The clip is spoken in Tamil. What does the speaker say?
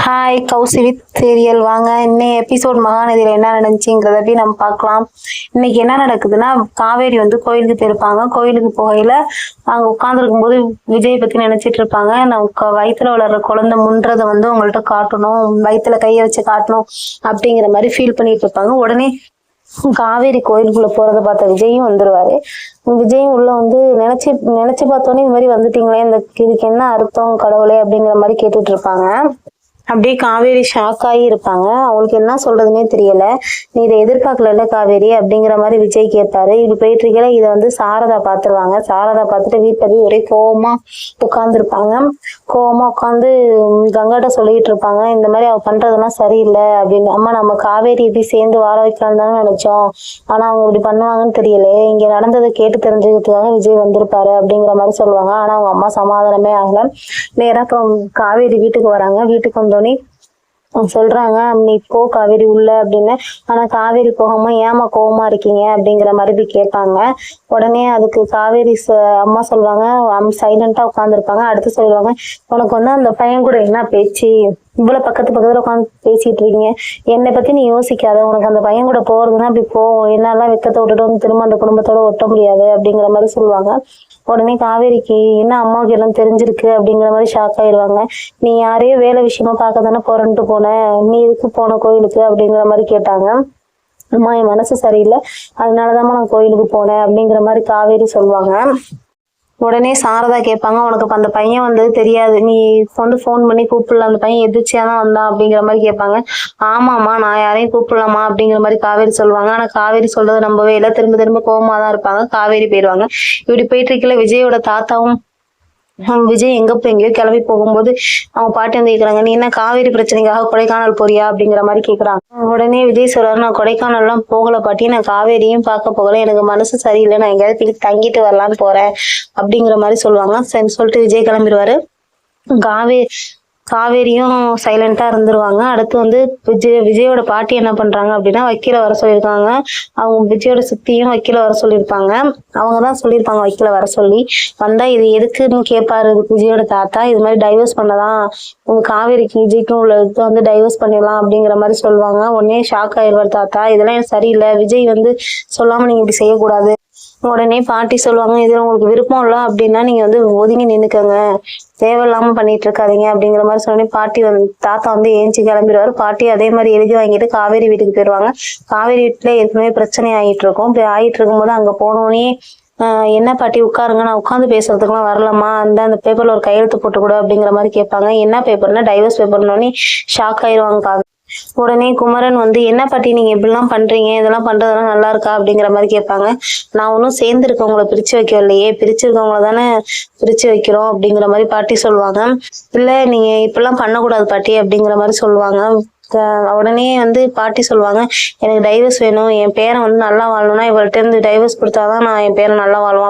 ஹாய் கௌசி வித் சீரியல் வாங்க. இன்னைக்கு எபிசோட் மகாநதியில் என்ன நடந்துச்சுங்கிறத அப்படி நம்ம பார்க்கலாம். இன்னைக்கு என்ன நடக்குதுன்னா, காவேரி வந்து கோயிலுக்கு போயிருப்பாங்க. கோயிலுக்கு போகையில அங்க உட்காந்துருக்கும் போது விஜய் பத்தி நினைச்சிட்டு இருப்பாங்க. நான் வயிற்றுல வளர்ற குழந்தை முன்றதை வந்து உங்கள்கிட்ட காட்டணும், வயிற்றுல கையை வச்சு காட்டணும் அப்படிங்கிற மாதிரி ஃபீல் பண்ணிட்டு இருப்பாங்க. உடனே காவேரி கோயிலுக்குள்ள போறதை பார்த்த விஜயும் வந்துருவாரு. விஜயும் உள்ள வந்து நினைச்சு பார்த்தோன்னே இந்த மாதிரி வந்துட்டீங்களே, இதுக்கு என்ன அர்த்தம் கடவுளே அப்படிங்கிற மாதிரி கேட்டுட்டு இருப்பாங்க. அப்படியே காவேரி ஷாக் ஆகி இருப்பாங்க. அவங்களுக்கு என்ன சொல்றதுன்னே தெரியல. நீ இதை எதிர்பார்க்கல காவேரி அப்படிங்கிற மாதிரி விஜய் கேட்பாரு. இப்படி போயிட்டு இருக்கல இதை வந்து சாரதா பாத்துருவாங்க. சாரதா பார்த்துட்டு வீட்டுல போய் ஒரே கோவமா உட்காந்துருப்பாங்க. கோவமா உட்காந்து கங்காட்ட சொல்லிட்டு இருப்பாங்க, இந்த மாதிரி அவ பண்றதெல்லாம் சரியில்லை அப்படின்னு. அம்மா நம்ம காவேரி இப்படி சேர்ந்து வாழ வைக்கலாம்னு தானே நினைச்சோம், ஆனா அவங்க இப்படி பண்ணுவாங்கன்னு தெரியல. இங்க நடந்ததை கேட்டு தெரிஞ்சுக்கிறதுக்காக விஜய் வந்திருப்பாரு அப்படிங்கிற மாதிரி சொல்லுவாங்க. ஆனா அவங்க அம்மா சமாதானமே ஆகல. நேரா அப்புறம் காவேரி வீட்டுக்கு வராங்க. வீட்டுக்கு வந்தோடனே சொல்றாங்க, நீ போ காவேரி உள்ள அப்படின்னு. ஆனா காவேரி போகாம ஏமா கோவமா இருக்கீங்க அப்படிங்கிற மாதிரி போய் கேட்பாங்க. உடனே அதுக்கு காவேரி அம்மா சொல்லுவாங்க, சைலண்டா உட்காந்துருப்பாங்க. அடுத்து சொல்லுவாங்க, உனக்கு வந்து அந்த பையன் கூட என்ன பேச்சு, இவ்வளவு பக்கத்துல உட்காந்து பேசிட்டு இருக்கீங்க, என்னை பத்தி நீ யோசிக்காத, உனக்கு அந்த பையன் கூட போறதுன்னா அப்படி போ, என்னெல்லாம் வெக்கத்தை விட்டுட்டு வந்து திரும்ப அந்த குடும்பத்தோட ஒட்ட முடியாது அப்படிங்கிற மாதிரி சொல்லுவாங்க. உடனே காவேரிக்கு என்ன அம்மாவுக்கு எல்லாம் தெரிஞ்சிருக்கு அப்படிங்கிற மாதிரி ஷாக் ஆயிடுவாங்க. நீ யாரையோ வேலை விஷயமா பார்க்க தானே போறேன்ட்டு போன, நீ எதுக்கு போன கோயிலுக்கு அப்படிங்கிற மாதிரி கேட்டாங்க. அம்மா என் மனசு சரியில்லை, அதனாலதான் நான் கோயிலுக்கு போனேன் அப்படிங்கிற மாதிரி காவேரி சொல்லுவாங்க. உடனே சாரதா கேட்பாங்க, உனக்கு அந்த பையன் வந்தது தெரியாது, நீ வந்து ஃபோன் பண்ணி கூப்பிடல, அந்த பையன் எதிர்ச்சியாதான் வந்தான் அப்படிங்கிற மாதிரி கேட்பாங்க. ஆமாம்மா நான் யாரையும் கூப்பிடலாமா அப்படிங்கிற மாதிரி காவேரி சொல்லுவாங்க. ஆனா காவேரி சொல்றது நம்பவே இல்லை. திரும்ப திரும்ப கோவமா தான் இருப்பாங்க. காவேரி போயிடுவாங்க. இப்படி போயிட்டு இருக்கல விஜயோட தாத்தாவும் விஜய் எங்கேயோ கிளம்பி போகும்போது அவங்க பாட்டி வந்து கேக்குறாங்க, நீ என்ன காவேரி பிரச்சனைக்காக கொடைக்கானல் போறியா அப்படிங்கிற மாதிரி கேக்குறாங்க. உடனே விஜய் சொல்றாரு, நான் கொடைக்கானல் எல்லாம் போகல பாட்டி, நான் காவேரியும் பார்க்க போகல, எனக்கு மனசு சரியில்லை, நான் எங்கேயாவது போய் தங்கிட்டு வரலான்னு போறேன் அப்படிங்கிற மாதிரி சொல்லுவாங்க. சரி சொல்லிட்டு விஜய் கிளம்பிடுவாரு. காவேரியும் சைலண்டா இருந்துருவாங்க. அடுத்து வந்து விஜயோட பாட்டி என்ன பண்றாங்க அப்படின்னா, வக்கீல வர சொல்லியிருக்காங்க. அவங்க விஜயோட சித்தியும் வக்கீல வர சொல்லியிருப்பாங்க. அவங்கதான் சொல்லியிருப்பாங்க வக்கீல வர சொல்லி. வந்தா இது எதுக்குன்னு கேட்பாரு விஜயோட தாத்தா. இது மாதிரி டைவர்ஸ் பண்ணதான், உங்க காவேரிக்கு விஜய்க்கும் உள்ள இது வந்து டைவர்ஸ் பண்ணிடலாம் அப்படிங்கிற மாதிரி சொல்லுவாங்க. உடனே ஷாக் ஆயிடுவார் தாத்தா, இதெல்லாம் சரியில்லை, விஜய் வந்து சொல்லாம நீங்க இப்படி செய்யக்கூடாது. உடனே பாட்டி சொல்லுவாங்க, இதுல உங்களுக்கு விருப்பம் இல்லை அப்படின்னா நீங்க வந்து ஒதுங்கி நின்னுக்கங்க, தேவையில்லாம பண்ணிட்டு இருக்காதீங்க அப்படிங்கிற மாதிரி சொன்னே பாட்டி தாத்தா வந்து ஏஞ்சி கிளம்பிடுவாரு. பாட்டி அதே மாதிரி எழுதி வாங்கிட்டு காவேரி வீட்டுக்கு போயிடுவாங்க. காவேரி வீட்டுல ஏற்கனவே பிரச்சனை ஆகிட்டு இருக்கும். ஆகிட்டு இருக்கும்போது அங்க போனோடனே என்ன பாட்டி உட்காருங்க, நான் உட்காந்து பேசுறதுக்குலாம் வரலாமா, அந்த பேப்பர்ல ஒரு கையெழுத்து போட்டு கூட அப்படிங்கிற மாதிரி கேட்பாங்க. என்ன பேப்பர்னா டைவர்ஸ் பேப்பர்னோடனே ஷாக் ஆயிடுவாங்க. உடனே குமரன் வந்து, என்ன பாட்டி நீங்க இப்படிலாம் பண்றீங்க, இதெல்லாம் பண்றதெல்லாம் நல்லா இருக்கா அப்படிங்கிற மாதிரி கேட்பாங்க. நான் ஒன்னும் சேர்ந்து இருக்கவங்களை பிரிச்சு வைக்கலையே, பிரிச்சிருக்கவங்கள தானே பிரிச்சு வைக்கிறோம் அப்படிங்கிற மாதிரி பாட்டி சொல்லுவாங்க. இல்ல நீங்க இப்பெல்லாம் பண்ணக்கூடாது பாட்டி அப்படிங்கிற மாதிரி சொல்லுவாங்க. உடனே வந்து பாட்டி சொல்லுவாங்க, எனக்கு டைவர்ஸ் வேணும், என் பேரை வந்து நல்லா வாழணும்னா இவள்கிட்ட இருந்து டைவர்ஸ் கொடுத்தாதான் நான் என் பேரை நல்லா வாழ்வான்